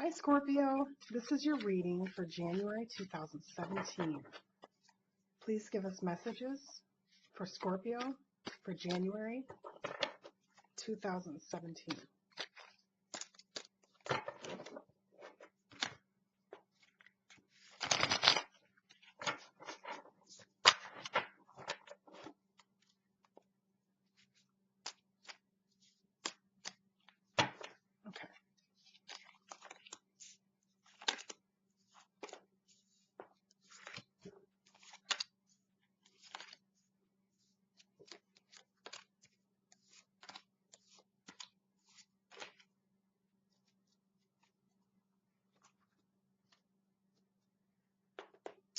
Hi Scorpio, this is your reading for January 2017. Please give us messages for Scorpio for January 2017. Okay.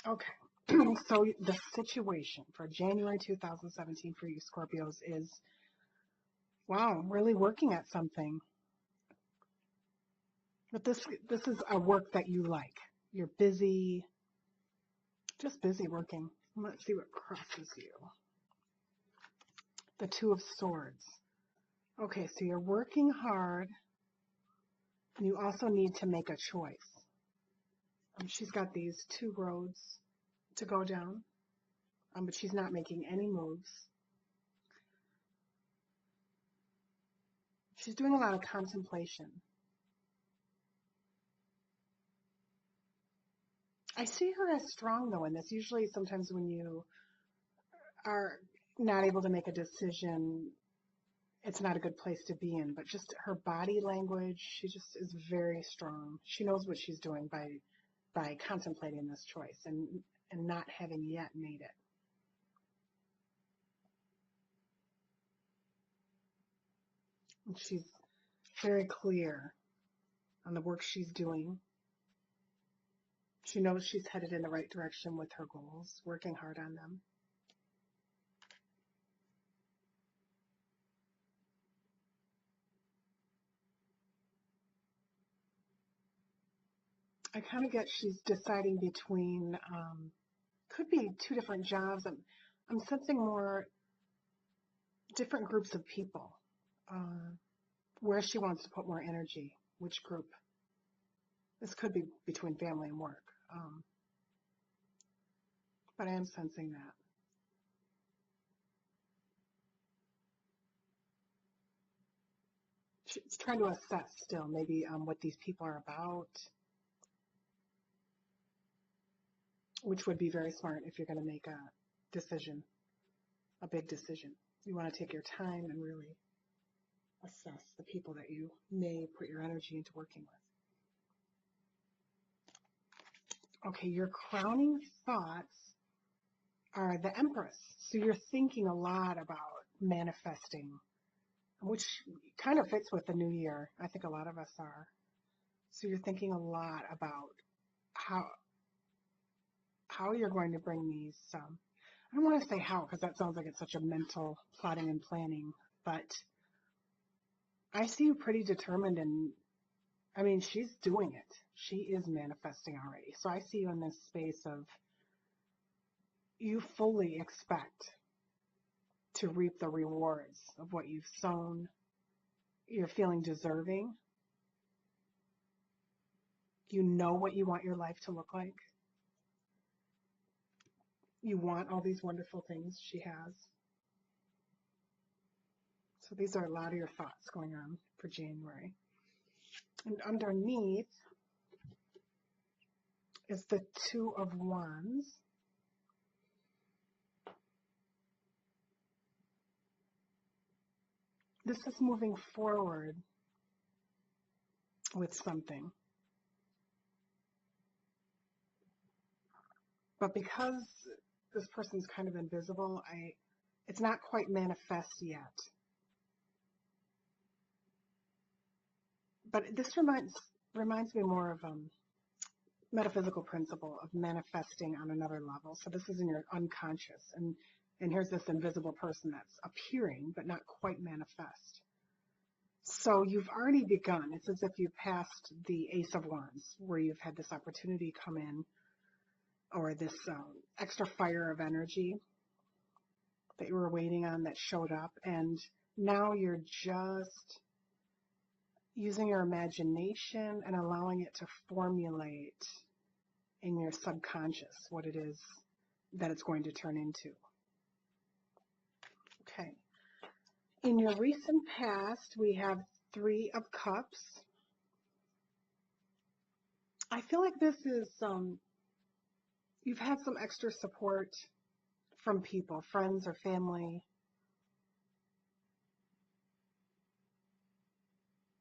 Okay. So the situation for January 2017 for you Scorpios is, wow, really working at something. But this is a work that you like. You're busy, just busy working. Let's see what crosses you. The Two of Swords. Okay, so you're working hard. And you also need to make a choice. She's got these two roads to go down, but she's not making any moves. She's doing a lot of contemplation. I see her as strong, though, in this. Usually, sometimes when you are not able to make a decision, it's not a good place to be in. But just her body language, she just is very strong. She knows what she's doing by contemplating this choice and not having yet made it. And she's very clear on the work she's doing. She knows she's headed in the right direction with her goals, working hard on them. I kind of get she's deciding between, could be two different jobs. I'm sensing more different groups of people, where she wants to put more energy, which group. This could be between family and work, but I am sensing that. She's trying to assess still maybe what these people are about, which would be very smart if you're going to make a decision, a big decision. You want to take your time and really assess the people that you may put your energy into working with. Okay, your crowning thoughts are the Empress. So you're thinking a lot about manifesting, which kind of fits with the new year. I think a lot of us are. So you're thinking a lot about how you're going to bring these, I don't want to say how, because that sounds like it's such a mental plotting and planning, but I see you pretty determined, and I mean, she's doing it. She is manifesting already. So I see you in this space of you fully expect to reap the rewards of what you've sown. You're feeling deserving. You know what you want your life to look like. You want all these wonderful things she has. So these are a lot of your thoughts going on for January. And underneath is the Two of Wands. This is moving forward with something. But because this person's kind of invisible, it's not quite manifest yet. But this reminds me more of metaphysical principle of manifesting on another level. So this is in your unconscious, and here's this invisible person that's appearing but not quite manifest. So you've already begun. It's as if you passed the Ace of Wands, where you've had this opportunity come in, or this extra fire of energy that you were waiting on that showed up, and now you're just using your imagination and allowing it to formulate in your subconscious what it is that it's going to turn into. Okay. In your recent past, we have 3 of Cups. I feel like this is, you've had some extra support from people, friends or family,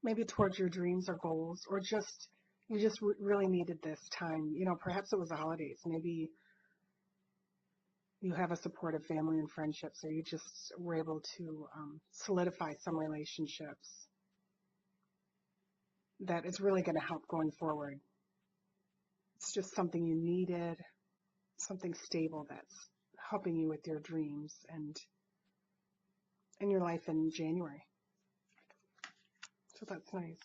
maybe towards your dreams or goals, or just, you just really needed this time. You know, perhaps it was the holidays. Maybe you have a supportive family and friendships, or you just were able to solidify some relationships that is really going to help going forward. It's just something you needed, something stable that's helping you with your dreams and in your life in January. So that's nice.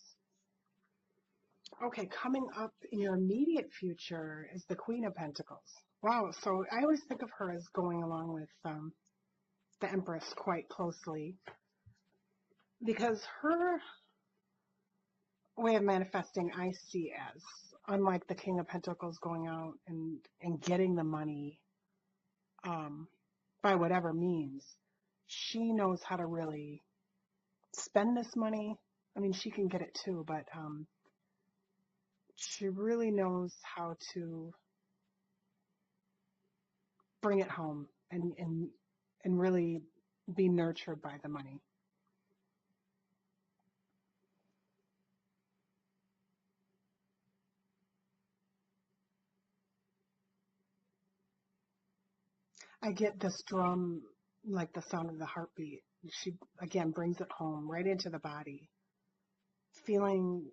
Okay, coming up in your immediate future is the Queen of Pentacles. Wow, so I always think of her as going along with the Empress quite closely, because her way of manifesting I see as, unlike the King of Pentacles going out and getting the money by whatever means, she knows how to really spend this money. I mean, she can get it too, but she really knows how to bring it home and really be nurtured by the money. I get this drum, like the sound of the heartbeat. She, again, brings it home right into the body. Feeling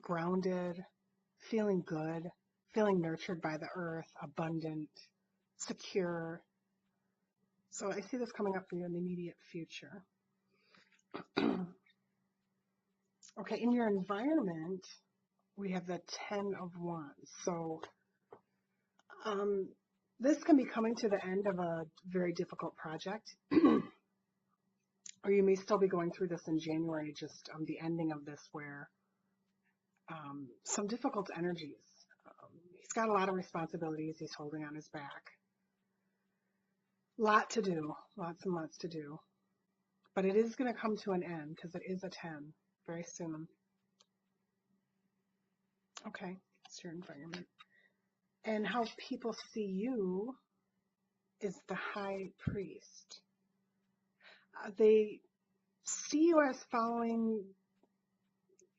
grounded, feeling good, feeling nurtured by the earth, abundant, secure. So I see this coming up for you in the immediate future. Okay, in your environment, we have the 10 of Wands. So this can be coming to the end of a very difficult project. Or you may still be going through this in January, just the ending of this, where some difficult energies. He's got a lot of responsibilities he's holding on his back. Lot to do, lots and lots to do. But it is going to come to an end because it is a 10 very soon. Okay, it's your environment. And how people see you is the High Priest. They see you as following,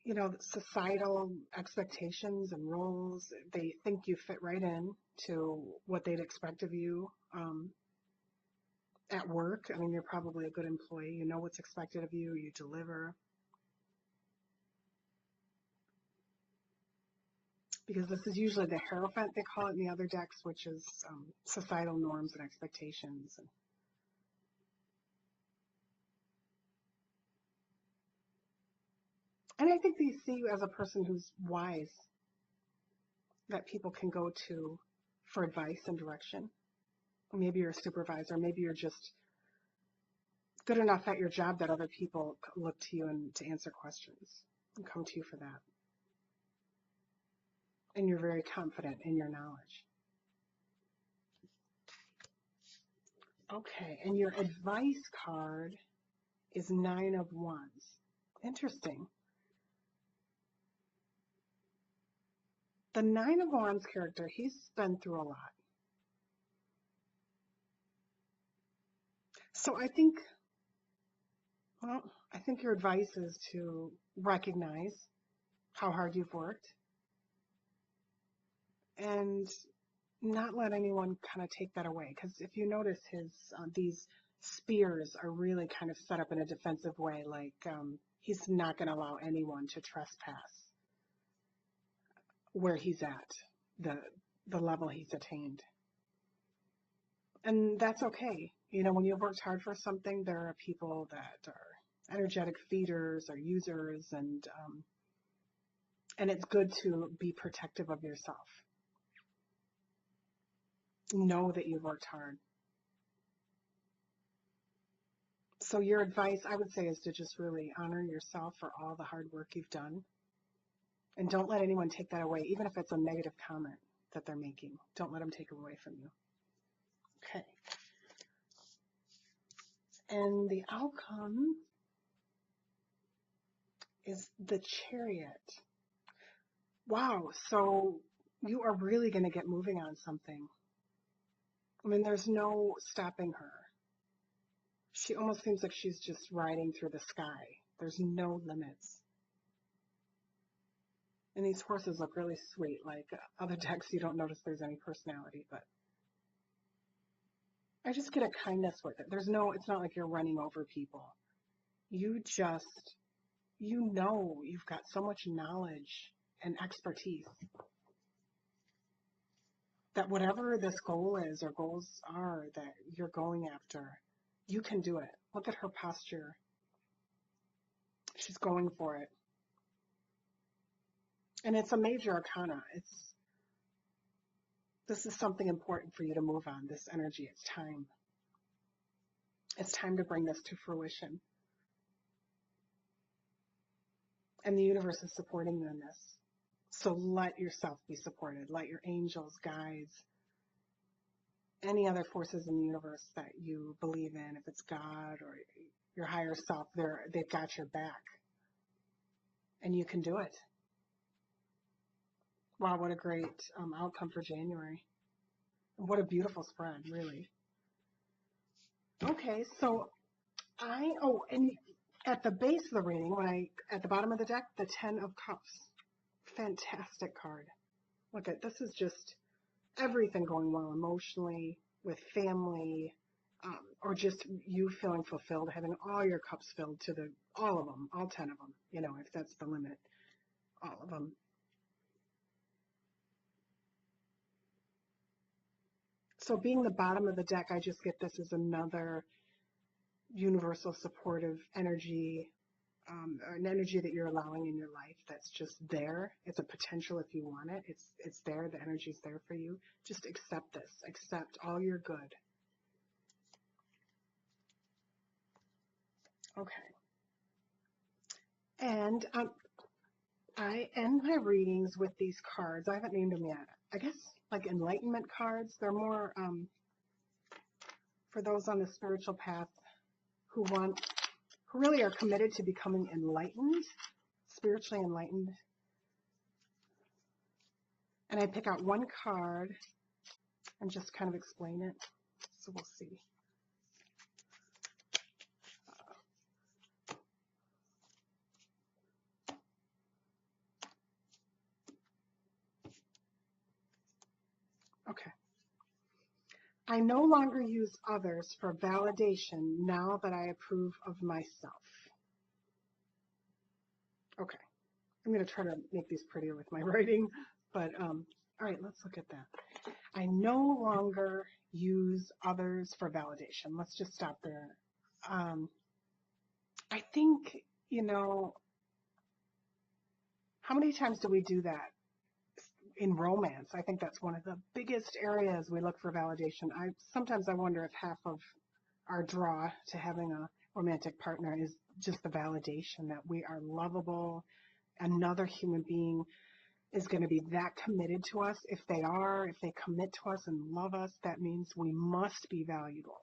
you know, societal expectations and roles. They think you fit right in to what they'd expect of you at work. I mean, you're probably a good employee. You know what's expected of you. You deliver. Because this is usually the Hierophant, they call it in the other decks, which is societal norms and expectations. And I think they see you as a person who's wise, that people can go to for advice and direction. Maybe you're a supervisor. Maybe you're just good enough at your job that other people look to you and to answer questions and come to you for that. And you're very confident in your knowledge. Okay, and your advice card is 9 of Wands. Interesting. The 9 of Wands character, he's been through a lot. So I think your advice is to recognize how hard you've worked and not let anyone kind of take that away. Because if you notice, his these spears are really kind of set up in a defensive way, like he's not going to allow anyone to trespass where he's at, the level he's attained. And that's okay. You know, when you've worked hard for something, there are people that are energetic feeders or users, and it's good to be protective of yourself. Know that you've worked hard. So your advice, I would say, is to just really honor yourself for all the hard work you've done. And don't let anyone take that away, even if it's a negative comment that they're making. Don't let them take it away from you. Okay. And the outcome is the Chariot. Wow. So you are really going to get moving on something. I mean, there's no stopping her. She almost seems like she's just riding through the sky. There's no limits. And these horses look really sweet. Like other decks, you don't notice there's any personality, but I just get a kindness with it. It's not like you're running over people. You just, you've got so much knowledge and expertise that whatever this goal is or goals are that you're going after, you can do it. Look at her posture. She's going for it. And it's a major arcana. This is something important for you to move on, this energy. It's time. It's time to bring this to fruition. And the universe is supporting you in this. So let yourself be supported. Let your angels, guides, any other forces in the universe that you believe in, if it's God or your higher self, they've got your back. And you can do it. Wow, what a great outcome for January. What a beautiful spread, really. Okay, so and at the base of the reading, at the bottom of the deck, the 10 of Cups. Fantastic card. Look at, this is just everything going well emotionally, with family, or just you feeling fulfilled, having all your cups filled to all of them, all 10 of them, if that's the limit, all of them. So being the bottom of the deck, I just get this as another universal supportive energy, an energy that you're allowing in your life that's just there. It's a potential if you want it. It's there. The energy's there for you. Just accept this. Accept all your good. Okay. And I end my readings with these cards. I haven't named them yet. I guess like enlightenment cards. They're more for those on the spiritual path who really are committed to becoming enlightened, spiritually enlightened. And I pick out one card and just kind of explain it. So we'll see. Okay. I no longer use others for validation now that I approve of myself. Okay. I'm going to try to make these prettier with my writing, but all right, let's look at that. I no longer use others for validation. Let's just stop there. I think, how many times do we do that in romance? I think that's one of the biggest areas we look for validation. Sometimes I wonder if half of our draw to having a romantic partner is just the validation that we are lovable. Another human being is going to be that committed to us. If they commit to us and love us, that means we must be valuable.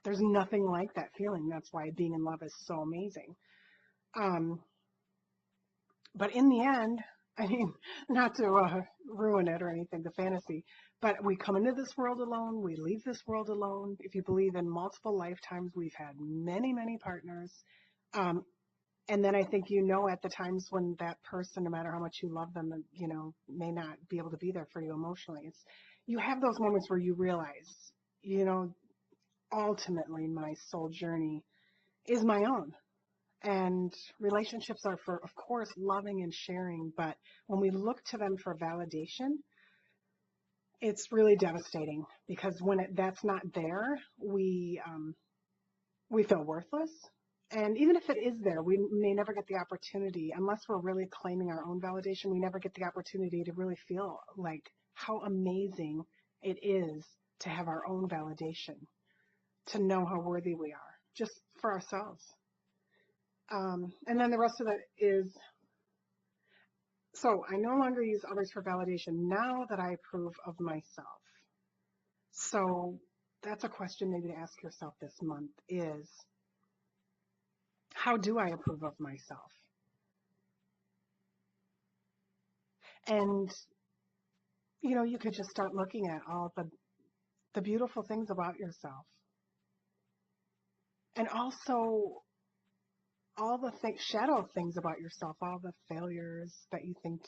There's nothing like that feeling. That's why being in love is so amazing. But in the end, I mean, not to ruin it or anything, the fantasy, but we come into this world alone, we leave this world alone. If you believe in multiple lifetimes, we've had many, many partners. And then I think at the times when that person, no matter how much you love them, may not be able to be there for you emotionally. You have those moments where you realize, ultimately my soul journey is my own. And relationships are for, of course, loving and sharing. But when we look to them for validation, it's really devastating because when that's not there, we feel worthless. And even if it is there, we may never get the opportunity, unless we're really claiming our own validation, we never get the opportunity to really feel like how amazing it is to have our own validation, to know how worthy we are. just for ourselves. And then the rest of it is, so I no longer use others for validation now that I approve of myself. So that's a question maybe to ask yourself this month is, how do I approve of myself? And, you could just start looking at all the beautiful things about yourself. And also all the shadow things about yourself, all the failures that you think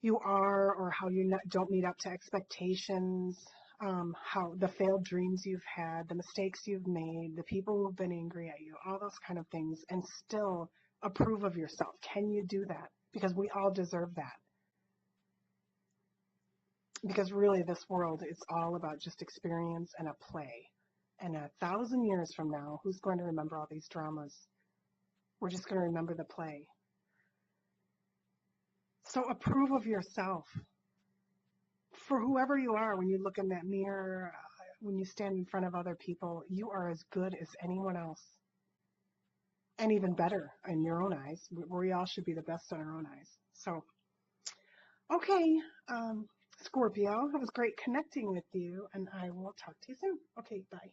you are, or how you don't meet up to expectations, how the failed dreams you've had, the mistakes you've made, the people who've been angry at you, all those kind of things, and still approve of yourself. Can you do that? Because we all deserve that. Because really this world is all about just experience and a play. And 1,000 years from now, who's going to remember all these dramas? We're just going to remember the play. So approve of yourself for whoever you are. When you look in that mirror, when you stand in front of other people, you are as good as anyone else. And even better in your own eyes. We all should be the best in our own eyes. So, okay, Scorpio, it was great connecting with you, and I will talk to you soon. Okay, bye.